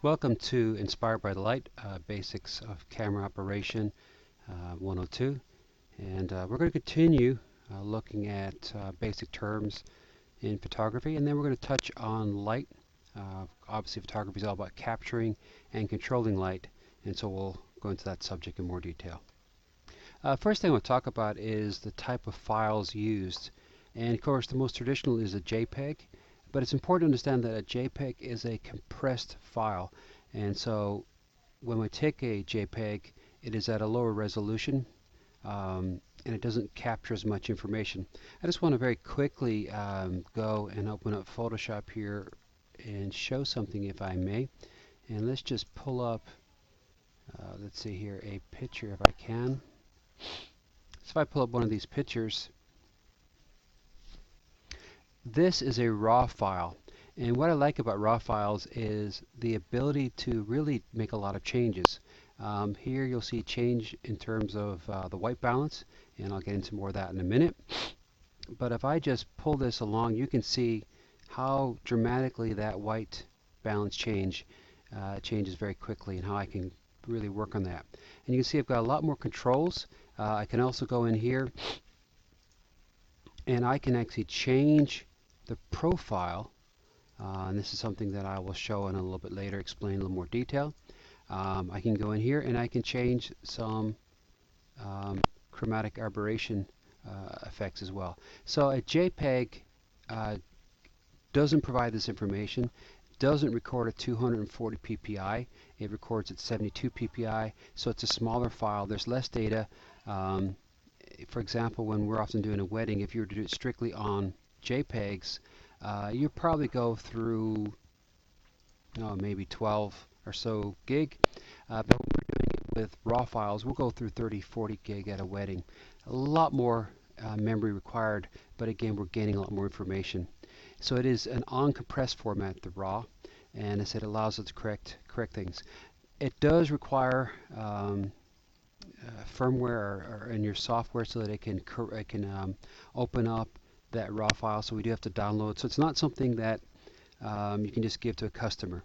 Welcome to Inspired by the Light, Basics of Camera Operation 102. And we're going to continue looking at basic terms in photography, and then we're going to touch on light. Obviously, photography is all about capturing and controlling light, and so we'll go into that subject in more detail. First thing I want to talk about is the type of files used. And of course, the most traditional is a JPEG. But it's important to understand that a JPEG is a compressed file, and so when we take a JPEG, it is at a lower resolution, and it doesn't capture as much information. I just want to very quickly go and open up Photoshop here and show something, if I may. And let's just pull up, let's see here, a picture if I can. So if I pull up one of these pictures, this is a raw file, and what I like about raw files is the ability to really make a lot of changes. Here you'll see change in terms of the white balance, and I'll get into more of that in a minute. But if I just pull this along, you can see how dramatically that white balance changes very quickly, and how I can really work on that. And you can see I've got a lot more controls. I can also go in here and I can actually change the profile, and this is something that I will show in a little bit later, explain in a little more detail. I can go in here and I can change some chromatic aberration effects as well. So a JPEG doesn't provide this information, doesn't record at 240 ppi, it records at 72 ppi, so it's a smaller file, there's less data. For example, when we're often doing a wedding, if you were to do it strictly on JPEGs, you probably go through maybe 12 or so gig, but when we're doing it with raw files, we'll go through 30-40 gig at a wedding. A lot more memory required, but again, we're gaining a lot more information. So it is an uncompressed format, the raw, and as I said, it allows us to correct things. It does require firmware or in your software so that it can open up that raw file, so we do have to download. So it's not something that you can just give to a customer.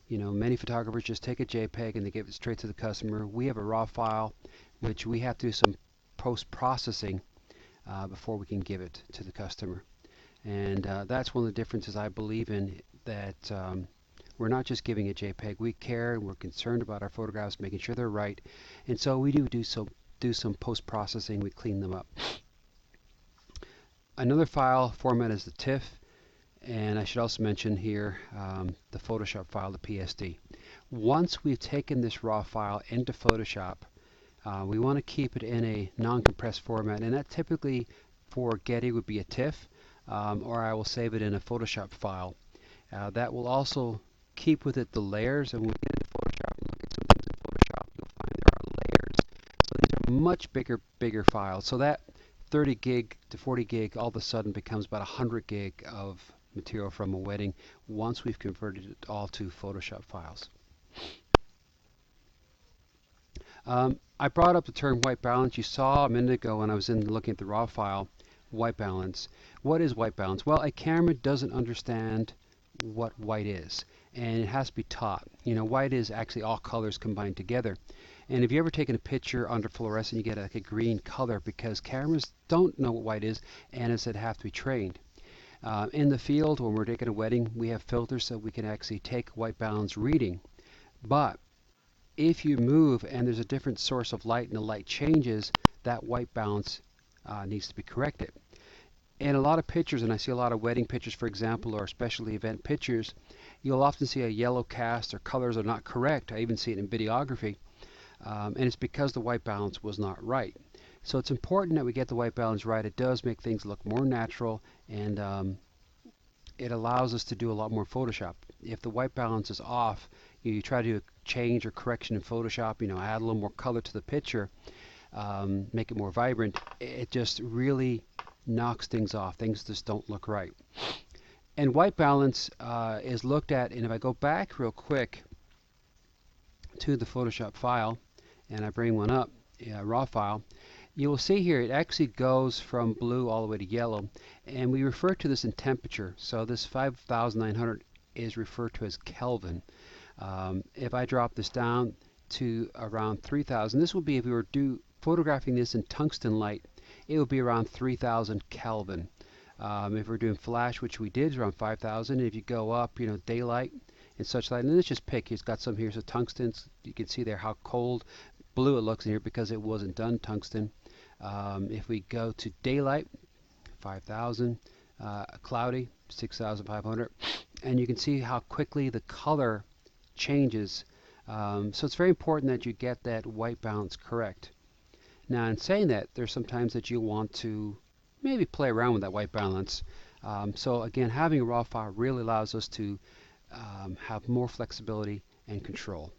You know, many photographers just take a JPEG and they give it straight to the customer. We have a raw file which we have to do some post-processing before we can give it to the customer. And that's one of the differences I believe in, that we're not just giving a JPEG. We care and we're concerned about our photographs, making sure they're right, and so we do some post-processing. We clean them up. Another file format is the TIFF, and I should also mention here the Photoshop file, the PSD. Once we've taken this raw file into Photoshop, we want to keep it in a non-compressed format, and that typically for Getty would be a TIFF, or I will save it in a Photoshop file. That will also keep with it the layers, and when we get into Photoshop and look at some things in Photoshop, you'll find there are layers. So these are much bigger files. So that 30 gig to 40 gig all of a sudden becomes about 100 gig of material from a wedding once we've converted it all to Photoshop files. I brought up the term white balance. You saw a minute ago when I was looking at the raw file, white balance. What is white balance? Well, a camera doesn't understand what white is, and it has to be taught. You know, white is actually all colors combined together. And if you ever taken a picture under fluorescent, you get like a green color because cameras don't know what white is, and as I said, have to be trained. In the field, when we're taking a wedding, we have filters so we can actually take white balance reading. But if you move and there's a different source of light and the light changes, that white balance needs to be corrected. In a lot of pictures, and I see a lot of wedding pictures, for example, or especially event pictures, you'll often see a yellow cast or colors are not correct. I even see it in videography. And it's because the white balance was not right. So it's important that we get the white balance right. It does make things look more natural, and it allows us to do a lot more Photoshop. If the white balance is off, you try to do a change or correction in Photoshop, you know, add a little more color to the picture, make it more vibrant, it just really knocks things off. Things just don't look right. And white balance is looked at, and if I go back real quick to the Photoshop file, and I bring one up, a raw file, you will see here it actually goes from blue all the way to yellow, and we refer to this in temperature. So this 5,900 is referred to as Kelvin. If I drop this down to around 3000, this would be if we were photographing this in tungsten light, it would be around 3000 Kelvin. If we're doing flash, which we did, around 5000. If you go up, daylight and such light, and let's just pick, it's got some here, so tungsten, you can see there how cold blue it looks in here because it wasn't done tungsten. If we go to daylight, 5000, cloudy, 6500, and you can see how quickly the color changes. So it's very important that you get that white balance correct. Now, in saying that, there's sometimes that you want to maybe play around with that white balance. So again, having a raw file really allows us to have more flexibility and control.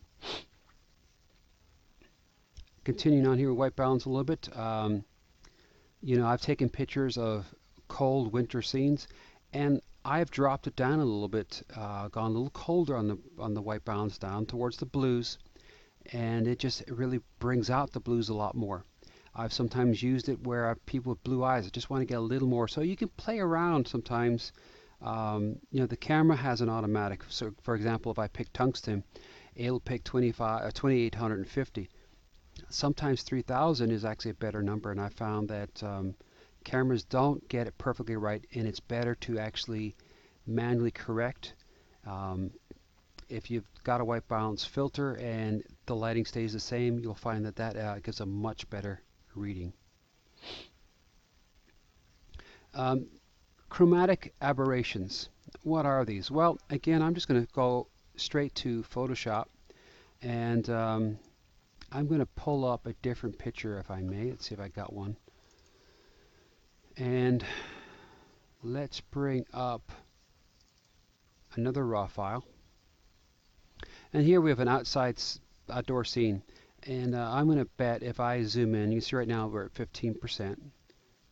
Continuing on here with white balance a little bit, I've taken pictures of cold winter scenes, and I've dropped it down a little bit, gone a little colder on the white balance down towards the blues, and it really brings out the blues a lot more. I've sometimes used it where I have people with blue eyes that just want to get a little more, so you can play around sometimes. The camera has an automatic, so for example, if I pick tungsten, it'll pick 2850. Sometimes 3000 is actually a better number, and I found that cameras don't get it perfectly right, and it's better to actually manually correct. If you've got a white balance filter and the lighting stays the same, you'll find that gives a much better reading. Chromatic aberrations. What are these? Well, again, I'm just going to go straight to Photoshop, and I'm going to pull up a different picture if I may. Let's see if I got one. And let's bring up another raw file. And here we have an outdoor scene. And I'm going to bet if I zoom in, you see right now we're at 15%.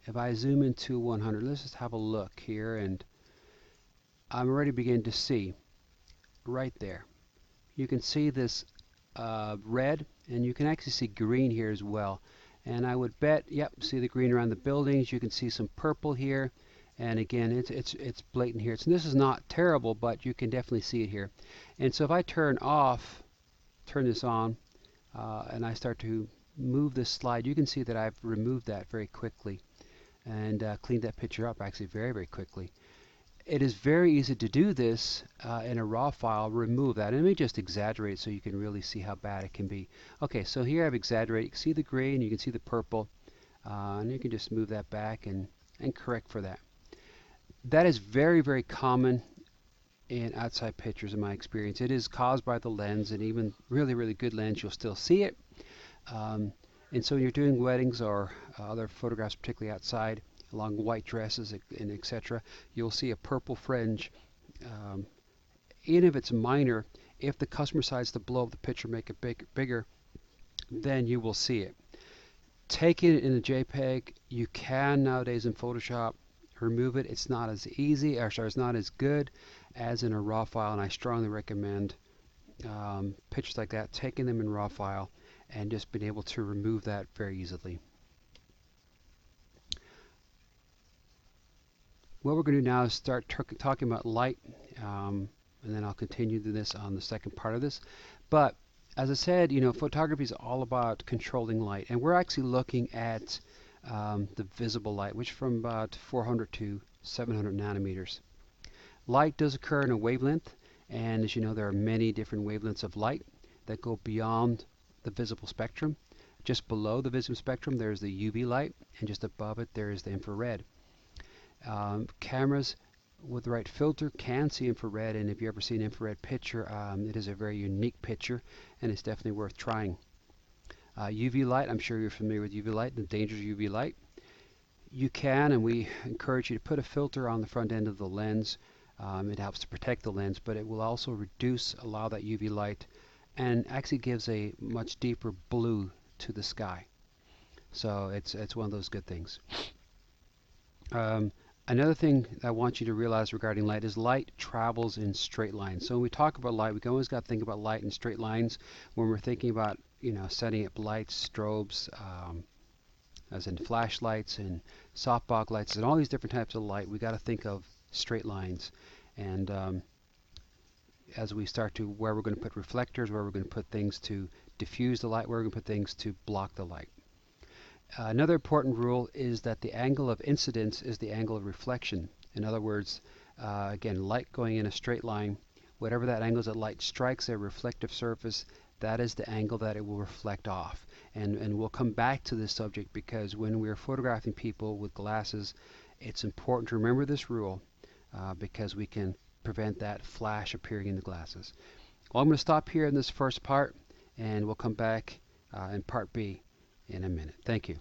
If I zoom into 100, let's just have a look here, and I'm already beginning to see right there. You can see this red, and you can actually see green here as well. And I would bet, yep, see the green around the buildings. You can see some purple here, and again, it's blatant here. So this is not terrible, but you can definitely see it here. And so if I turn this on, and I start to move this slide, you can see that I've removed that very quickly and cleaned that picture up actually very, very quickly. It is very easy to do this in a raw file, remove that. And let me just exaggerate it so you can really see how bad it can be. Okay, so here I've exaggerated. You can see the green, you can see the purple, and you can just move that back and correct for that. That is very, very common in outside pictures in my experience. It is caused by the lens, and even really, really good lens, you'll still see it. And so when you're doing weddings or other photographs, particularly outside, along white dresses and etc., you'll see a purple fringe. Even if it's minor, if the customer decides to blow up the picture, make it bigger, then you will see it. Taking it in a JPEG, you can nowadays in Photoshop remove it. It's not as easy, or sorry, it's not as good as in a raw file, and I strongly recommend pictures like that, taking them in raw file and just being able to remove that very easily. What we're going to do now is start talking about light, and then I'll continue this on the second part of this. But as I said, photography is all about controlling light, and we're actually looking at the visible light, which from about 400 to 700 nanometers. Light does occur in a wavelength, and as you know, there are many different wavelengths of light that go beyond the visible spectrum. Just below the visible spectrum, there's the UV light, and just above it, there is the infrared. Cameras with the right filter can see infrared, and if you ever see an infrared picture, it is a very unique picture, and it's definitely worth trying. UV light, I'm sure you're familiar with UV light, the dangers of UV light. You can, and we encourage you to put a filter on the front end of the lens. It helps to protect the lens, but it will also reduce a lot of that UV light and actually gives a much deeper blue to the sky. So it's one of those good things. Another thing I want you to realize regarding light is light travels in straight lines. So when we talk about light, we can always got to think about light in straight lines when we're thinking about setting up lights, strobes, as in flashlights and softbox lights and all these different types of light. We got to think of straight lines, and as we start to where we're going to put reflectors, where we're going to put things to diffuse the light, where we're going to put things to block the light. Another important rule is that the angle of incidence is the angle of reflection. In other words, again, light going in a straight line, whatever that angle is that light strikes a reflective surface, that is the angle that it will reflect off. And we'll come back to this subject because when we're photographing people with glasses, it's important to remember this rule because we can prevent that flash appearing in the glasses. Well, I'm going to stop here in this first part, and we'll come back in part B in a minute. Thank you.